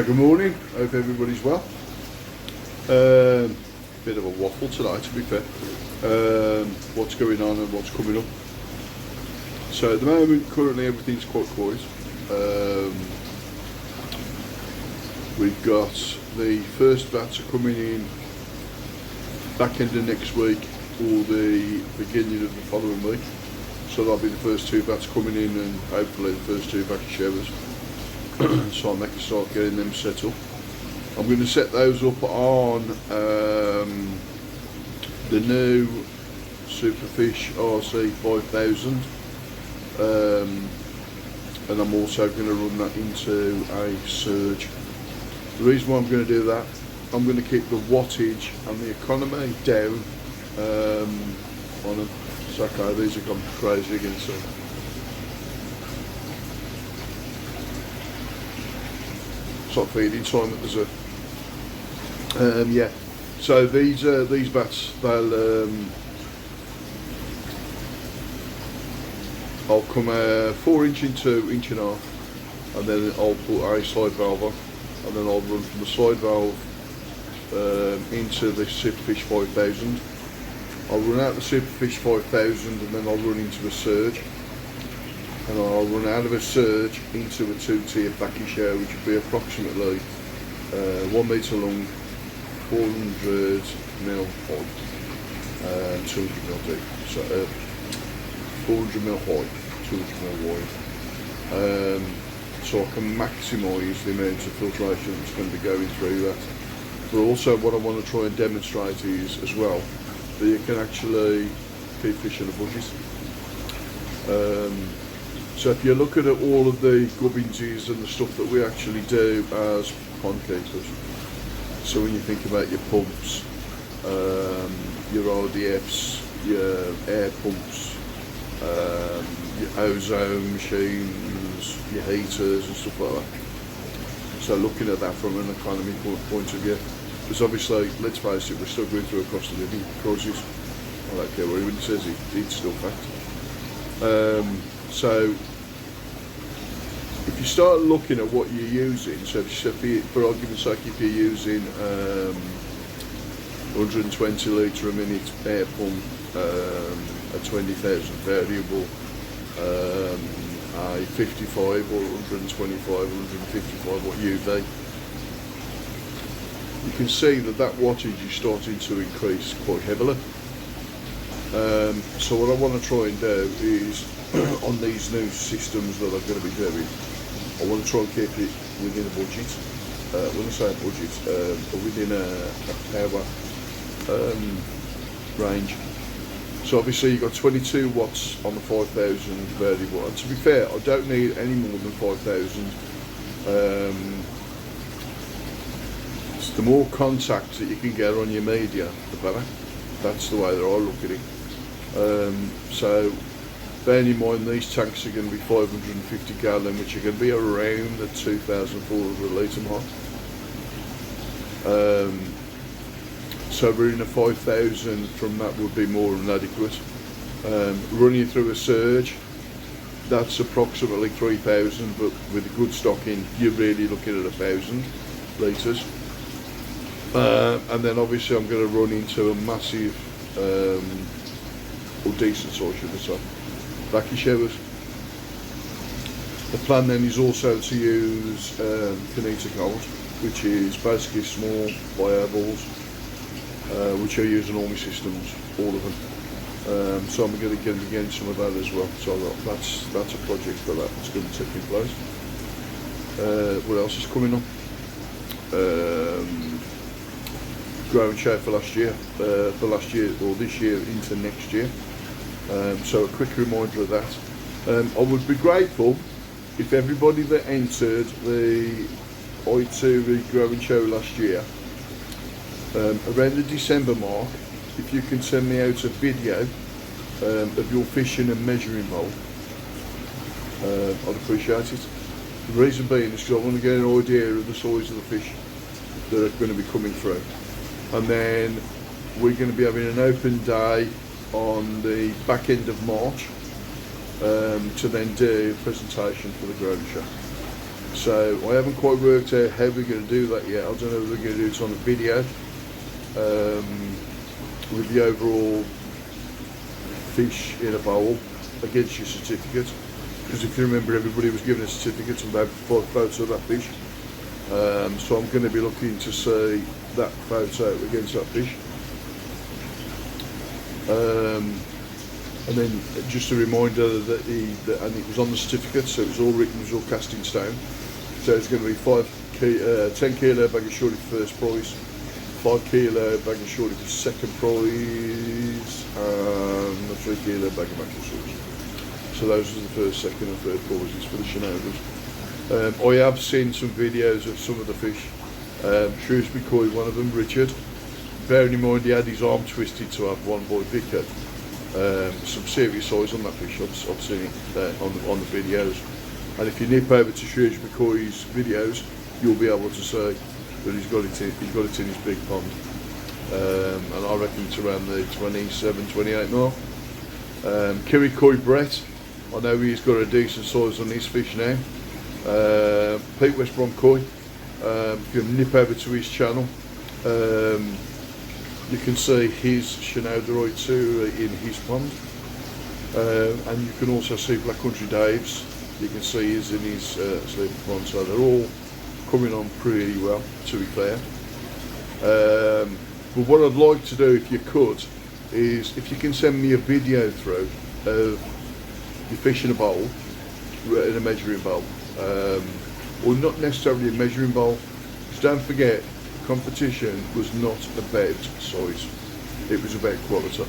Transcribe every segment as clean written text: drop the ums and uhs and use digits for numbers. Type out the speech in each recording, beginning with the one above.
Good morning, hope everybody's well. Bit of a waffle tonight, to be fair. What's going on and what's coming up. So at the moment, currently everything's quite quiet. We've got the first batch are coming in back end of next week or the beginning of the following week. So that'll be the first two bats coming in and hopefully the first two back showers. So I can start getting them set up. I'm going to set those up on the new Superfish RC 5000, and I'm also going to run that into a surge. The reason why I'm going to do that, I'm going to keep the wattage and the economy down on them. It's okay, these have gone crazy again, so. It's like feeding time at the zoo. Yeah, so these bats, I'll come 4 inch into 1.5 inches, and then I'll put a slide valve on, and then I'll run from the slide valve into the Superfish 5000. I'll run out the Superfish 5000 and then I'll run into a surge, and I'll run out of a surge into a 2-tier vacuum shower, which will be approximately 1 metre long, 400 mil high, 200 mil deep, so 400 mil high, 200 mil wide, so I can maximise the amount of filtration that's going to be going through that. But also what I want to try and demonstrate is as well that you can actually keep fish in the budgies. So if you look at all of the gubbinses and the stuff that we actually do as pond keepers, so when you think about your pumps, your RDFs, your air pumps, your ozone machines, your heaters and stuff like that. So looking at that from an economy point of view, because obviously, let's face it, we're still going through a cost of living crisis. I don't care what anyone says, it's still fact. So if you start looking at what you're using, so for argument's sake, if you're using 120 litre a minute air pump, a 20,000 variable, a 55 or 125, 155 watt UV, you can see that wattage is starting to increase quite heavily. So what I want to try and do is on these new systems that I'm going to be doing, I want to try and keep it within a budget. When I say a budget, within a power range. So obviously you've got 22 watts on the 5000 variable, and to be fair, I don't need any more than 5000. The more contacts that you can get on your media, the better. That's the way that I look at it. So bearing in mind these tanks are going to be 550 gallon, which are going to be around the 2,400 litre mark. So running a 5,000 from that would be more than adequate. Running through a surge, that's approximately 3,000, but with a good stocking, you're really looking at 1,000 litres. And then obviously I'm going to run into a massive, or decent size, should I say, vacuum showers. The plan then is also to use Kineta Gold, which is basically small bio balls, which I use in all my systems, all of them. So I'm going to get again some of that as well. So that's a project for that that's going to take place. What else is coming on? Growing show for last year, or this year into next year. So a quick reminder of that. I would be grateful if everybody that entered the I2 growing show last year, around the December mark, if you can send me out a video of your fishing and measuring bowl, I'd appreciate it. The reason being is because I want to get an idea of the size of the fish that are going to be coming through. And then we're going to be having an open day on the back end of March to then do a presentation for the growing show. So I haven't quite worked out how we're going to do that yet. I don't know if we're going to do it on a video with the overall fish in a bowl against your certificate. Because if you remember, everybody was given a certificate and they photo of that fish. So I'm going to be looking to see that photo against that fish. And then just a reminder that and it was on the certificate, so it was all written, it was all cast in stone. So it's going to be 10 kilo bag of shorty for first prize, 5 kilo bag of shorty for second prize, and a 3 kilo bag of mackerel sauce. So those are the first, second and third prizes for the Shenanigans. I have seen some videos of some of the fish. Shrewsbury Koi, one of them, Richard. Bearing in mind he had his arm twisted to have one boy Vicar. Some serious size on that fish. I've seen it on the videos. And if you nip over to Shrewsbury Koi's videos, you'll be able to see that he's got it in his big pond. And I reckon it's around the 27, 28 mark. Kiri Koi Brett, I know he's got a decent size on his fish now. Pete West Brom Koi, if you nip over to his channel, you can see his Chenauderoi too in his pond, and you can also see Black Country Dave's. You can see his in his sleeping pond, so they're all coming on pretty well, to be fair. But what I'd like to do, if you could, is if you can send me a video through of your fish in a bowl, in a measuring bowl, or not necessarily a measuring bowl, because don't forget, competition was not about size, it was about quality.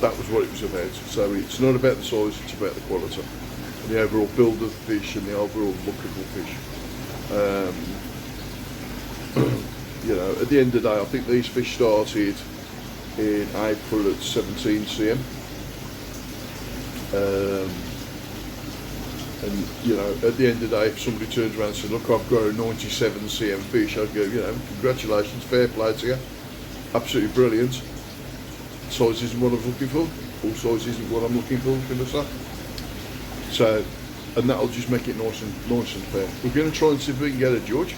That was what it was about. So it's not about the size, it's about the quality, and the overall build of the fish and the overall look of the fish. You know, at the end of the day, I think these fish started in April at 17 cm. And you know, at the end of the day, if somebody turns around and says, look, I've got a 97 cm fish, I'd go, you know, congratulations, fair play to you, absolutely brilliant. Size isn't what I'm looking for, all size isn't what I'm looking for, can I say? So, and that'll just make it nice and fair. We're going to try and see if we can get a judge.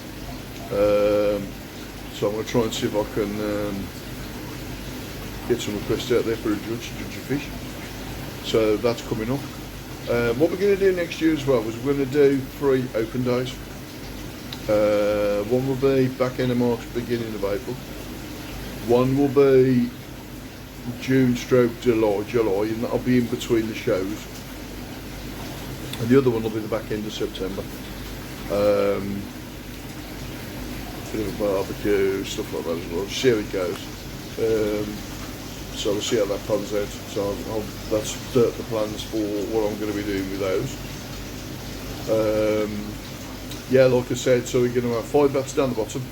So I'm going to try and see if I can get some requests out there for a judge to judge a fish. So that's coming up. What we're going to do next year as well is we're going to do 3 open days. One will be back end of March, beginning of April. One will be June/July, and that'll be in between the shows. And the other one will be the back end of September. Bit of a barbecue, stuff like that as well. See how it goes. So we'll see how that pans out. So that's the plans for what I'm going to be doing with those. Yeah, like I said, so we're going to have 5 bats down the bottom.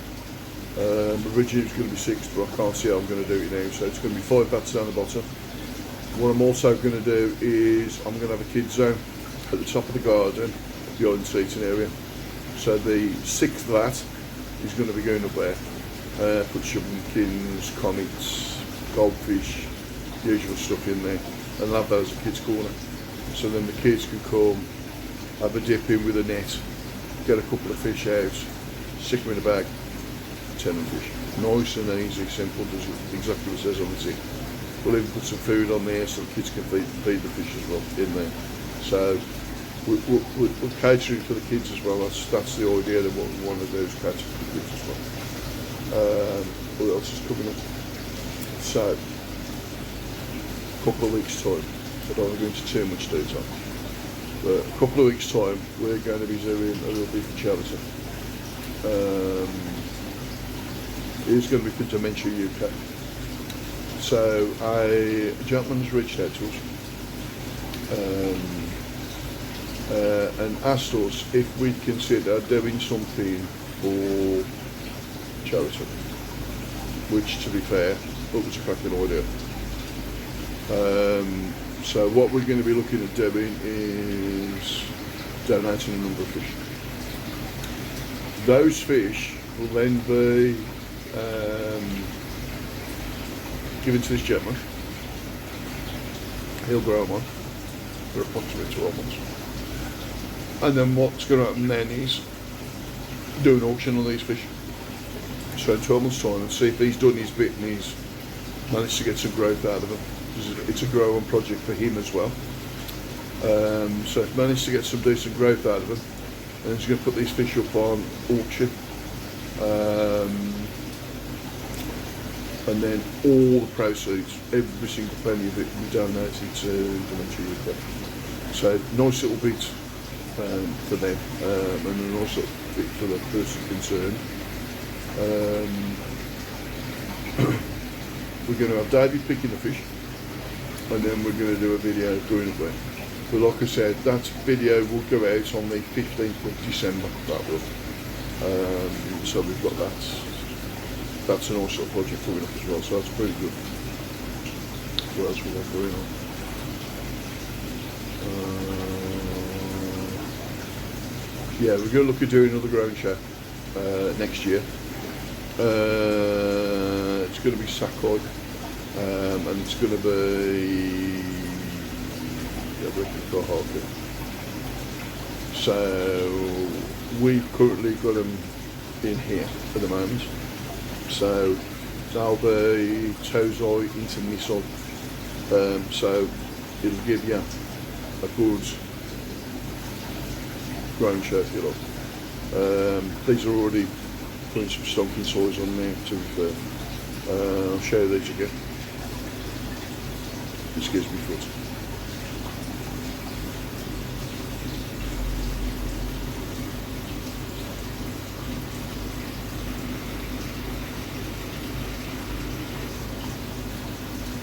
Originally it was going to be 6, but I can't see how I'm going to do it now. So it's going to be 5 bats down the bottom. What I'm also going to do is I'm going to have a kids zone at the top of the garden, behind the seating area. So the 6th vat is going to be going up there. Put shubbenkins, comets, goldfish, usual stuff in there, and have those at kids' corner. So then the kids can come, have a dip in with a net, get a couple of fish out, stick them in a bag, 10 fish. Nice and easy, simple, does exactly what it says on the tin. We'll even put some food on there so the kids can feed the fish as well in there. So we're catering for the kids as well. That's the idea that what we want to do is cater for the kids as well. What else is coming up? So, a couple of weeks time, I don't want to go into too much detail, but a couple of weeks time we're going to be doing a little bit for charity. It's going to be for Dementia UK. So a gentleman has reached out to us and asked us if we'd consider doing something for charity, which, to be fair, it was a cracking idea. So what we're going to be looking at doing is donating a number of fish. Those fish will then be given to this gentleman. He'll grow them on for approximately 12 months. And then what's going to happen then is do an auction on these fish. So in 12 months' time, and see if he's done his bit and he's managed to get some growth out of them. It's a grow-on project for him as well. So if he managed to get some decent growth out of them, then he's going to put these fish up on auction. And then all the proceeds, every single penny of it, will be donated to Dementia UK. So nice little bit for them, and a nice little bit for the person concerned. We're going to have David picking the fish, and then we're going to do a video going up there. But like I said, that video will go out on the 15th of December, that will. So we've got that. That's a nice little project coming up as well, so that's pretty good. What else we got going on? Yeah, we're going to look at doing another growing show next year. It's going to be Sakai, and it's going to be So we've currently got them in here at the moment. So they'll be Tozai into Nissan. So it'll give you a good grown show if you like. These are already putting some stonking soils on there to be fair. I'll show you these again. Excuse me foot.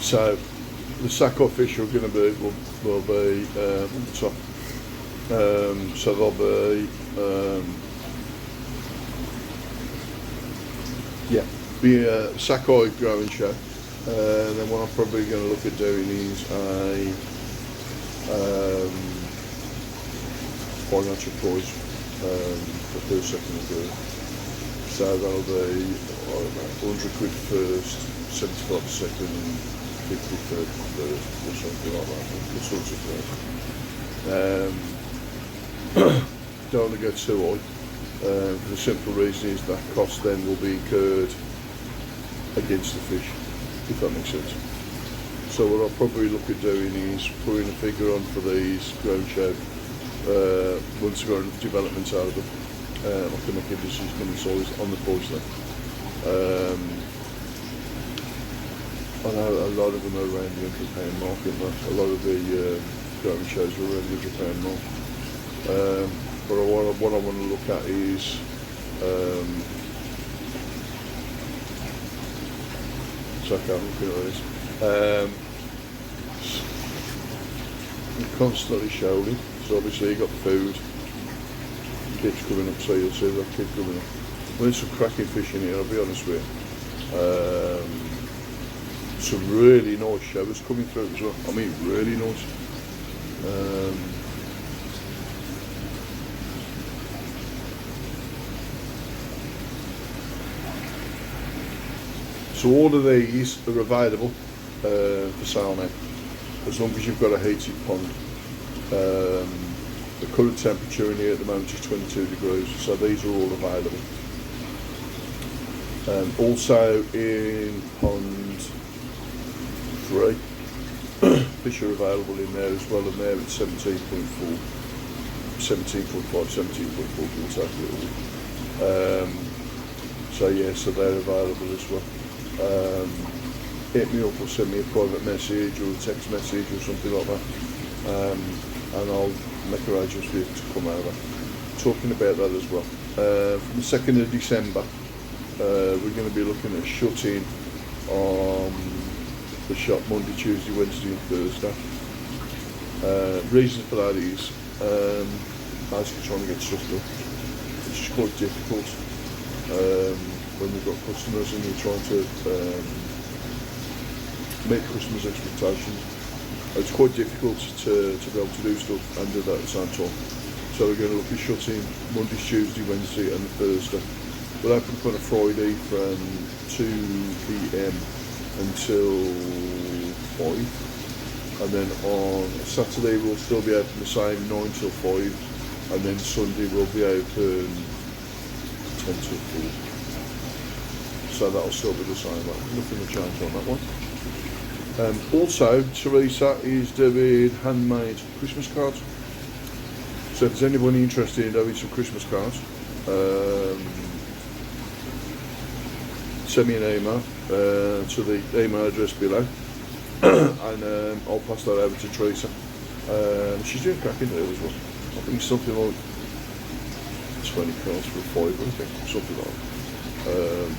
So the Sakai fish are going to be will be on the top. So they'll be be a Sakai growing show. Then what I'm probably going to look at doing is a financial prize for first, second and third. So that'll be, I don't know, 100 quid first, 75 second, 50 third, or something like that. All sorts of things. Don't want to go too high. The simple reason is that cost then will be incurred against the fish, if that makes sense. So what I'll probably look at doing is putting a figure on for these grown show once I've got enough development out of them. I can make a decision on the size on the price then. I know a lot of them are around the £100 mark, and a lot of the grown shows are around the £100 mark. But what I want to look at is so I can't look at this. You're constantly showing, so obviously you got food, keeps coming up, so you'll see that keep coming up. Well, there's some cracking fish in here, I'll be honest with you. Some really nice showers coming through as well. I mean, really nice. So all of these are available for sale now, as long as you've got a heated pond. The current temperature in here at the moment is 22 degrees, so these are all available. Also in pond 3, fish are available in there as well, and there it's 17.4, 17.5, 17.4 exactly. So yeah, so they're available as well. Hit me up or send me a private message or a text message or something like that, and I'll make arrangements for you to come over. Talking about that as well, from the 2nd of December we're going to be looking at shutting on the shop Monday, Tuesday, Wednesday and Thursday. Reason for that is basically trying to get stuff done, which is quite difficult when we've got customers and you're trying to meet customers' expectations. It's quite difficult to be able to do stuff and do that at the same time. So we're going to look at shutting Monday, Tuesday, Wednesday and Thursday. We'll open up on a Friday from 2 PM until 5, and then on Saturday we'll still be open the same 9 till 5, and then Sunday will be open 10 to 4. So that'll still be the same, nothing will change on that one. Also, Teresa is doing handmade Christmas cards. So if there's anybody interested in doing some Christmas cards, send me an email to the email address below, and I'll pass that over to Teresa. She's doing cracking deal as well. I think it's something like 20 cards for a fiver, I think, something like that.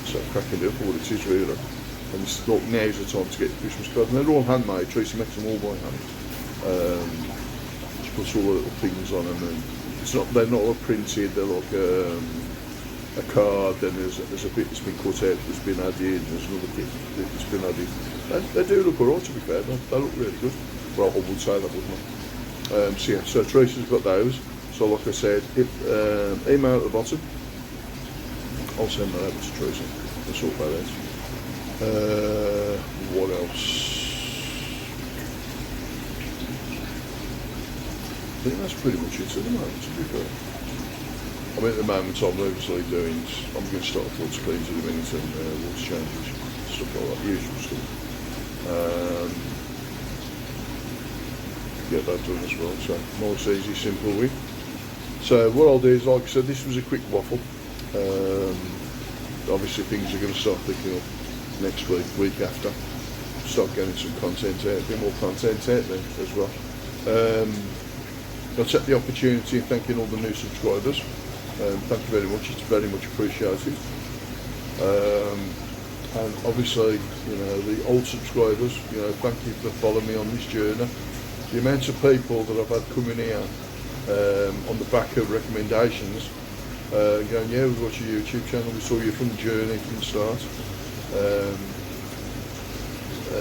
So cracking deal for what it is really. And it's like, now's the time to get Christmas cards, and they're all handmade. Teresa makes them all by hand. She puts all the little things on them, and they're not all printed. They're like a card. Then there's a bit that's been cut out, that's been added. There's another bit that's been added. They do look alright, to be fair. They look really good. Well, I would say that, wouldn't I? So yeah, so Teresa's got those. So like I said, email at the bottom. I'll send that over to Teresa. We'll sort that out. What else? I think that's pretty much it at the moment, to be fair. I mean, at the moment I'm obviously doing, I'm going to start flood screens in a minute and water changes, stuff like that, usual stuff. Get that done as well, so nice, easy, simple way. So what I'll do is, like I said, this was a quick waffle. Obviously things are going to start picking up next week after. Start getting some content out, a bit more content out there as well. I'll take the opportunity of thanking all the new subscribers. Thank you very much, it's very much appreciated. And obviously, you know, the old subscribers, you know, thank you for following me on this journey. The amount of people that I've had coming here on the back of recommendations, going, yeah, we watch your YouTube channel, we saw you from the journey, from the start.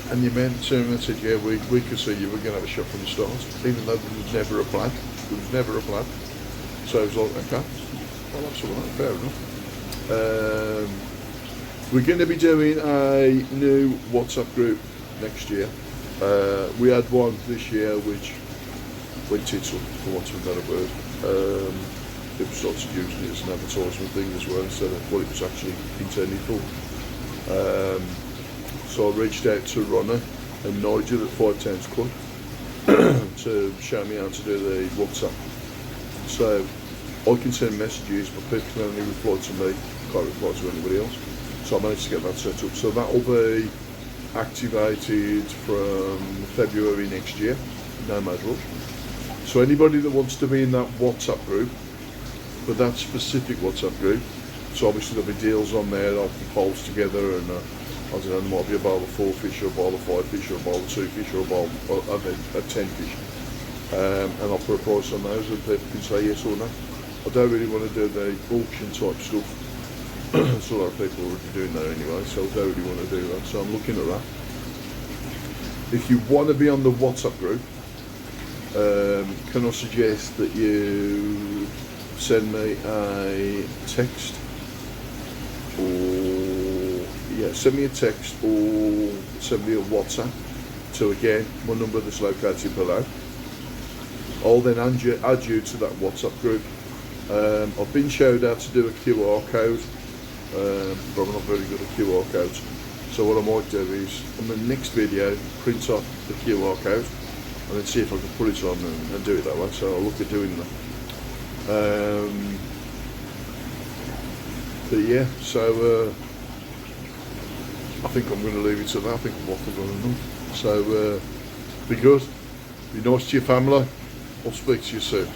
And the amount of time that said, yeah, we could see you were going to have a shot from the start, even though there was never a plan. There was never a plan. So it was like, okay, well, that's all right, fair enough. We're going to be doing a new WhatsApp group next year. We had one this year which went tits up, for want of a better word. People started using it as an advertisement thing as well, instead of what it was actually intended for. So I reached out to Ronnie and Nigel at 5 Towns Club to show me how to do the WhatsApp. So I can send messages, but people can only reply to me, can't reply to anybody else. So I managed to get that set up. So that will be activated from February next year, no mad rush. So anybody that wants to be in that WhatsApp group, but that specific WhatsApp group, so obviously there'll be deals on there, I'll put polls together, and I don't know, there might be a bowl of 4 fish, or a bowl of 5 fish, or a bowl of 2 fish, or a bowl of 10 fish. And I'll put a price on those, and people can say yes or no. I don't really want to do the auction type stuff. There's a lot of people already doing that anyway, so I don't really want to do that. So I'm looking at that. If you want to be on the WhatsApp group, can I suggest that you send me a text, or send me a text or send me a WhatsApp to, again, my number that's located below. I'll then add you to that WhatsApp group. I've been showed how to do a QR code, but I'm not very good at QR codes. So what I might do is, on the next video, print off the QR code and then see if I can put it on and do it that way. So I'll look at doing that. But yeah, so I think I'm going to leave it to that. I think Waffle's got enough. So be good, be nice to your family. I'll speak to you soon.